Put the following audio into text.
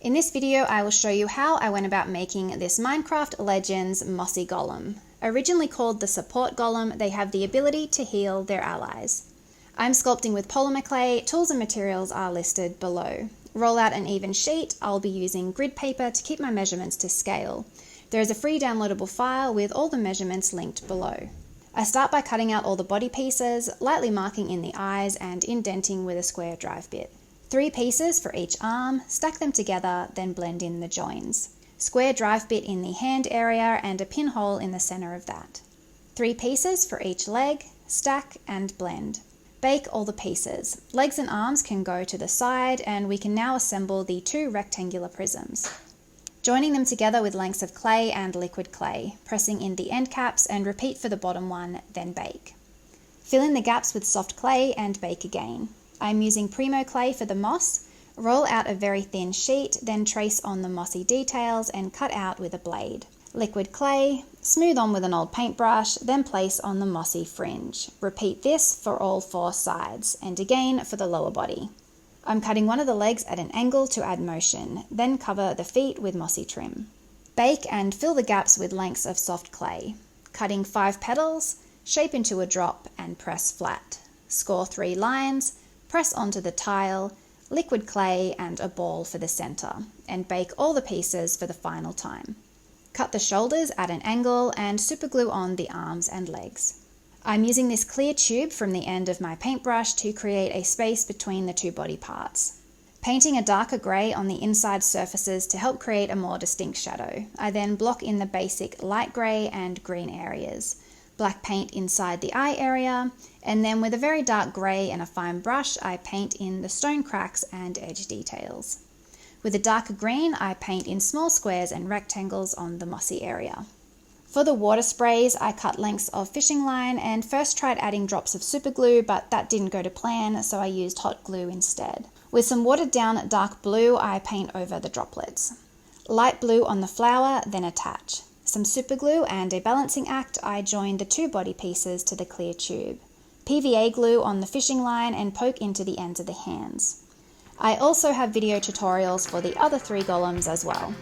In this video, I will show you how I went about making this Minecraft Legends Mossy Golem. Originally called the Support Golem, they have the ability to heal their allies. I'm sculpting with polymer clay. Tools and materials are listed below. Roll out an even sheet. I'll be using grid paper to keep my measurements to scale. There is a free downloadable file with all the measurements linked below. I start by cutting out all the body pieces, lightly marking in the eyes and indenting with a square drive bit. 3 pieces for each arm, stack them together, then blend in the joins. Square drive bit in the hand area and a pinhole in the center of that. 3 pieces for each leg, stack and blend. Bake all the pieces. Legs and arms can go to the side, and we can now assemble the 2 rectangular prisms. Joining them together with lengths of clay and liquid clay, pressing in the end caps and repeat for the bottom one, then bake. Fill in the gaps with soft clay and bake again. I'm using Primo clay for the moss. Roll out a very thin sheet, then trace on the mossy details and cut out with a blade. Liquid clay, smooth on with an old paintbrush, then place on the mossy fringe. Repeat this for all 4 sides, and again for the lower body. I'm cutting one of the legs at an angle to add motion, then cover the feet with mossy trim. Bake and fill the gaps with lengths of soft clay. Cutting 5 petals, shape into a drop and press flat. Score 3 lines, press onto the tile, liquid clay and a ball for the center, and bake all the pieces for the final time. Cut the shoulders at an angle and superglue on the arms and legs. I'm using this clear tube from the end of my paintbrush to create a space between the 2 body parts. Painting a darker grey on the inside surfaces to help create a more distinct shadow. I then block in the basic light grey and green areas. Black paint inside the eye area, and then with a very dark grey and a fine brush, I paint in the stone cracks and edge details. With a darker green, I paint in small squares and rectangles on the mossy area. For the water sprays, I cut lengths of fishing line and first tried adding drops of super glue, but that didn't go to plan, so I used hot glue instead. With some watered down dark blue, I paint over the droplets. Light blue on the flower, then attach. Some super glue and a balancing act, I joined the 2 body pieces to the clear tube. PVA glue on the fishing line and poke into the ends of the hands. I also have video tutorials for the other 3 golems as well.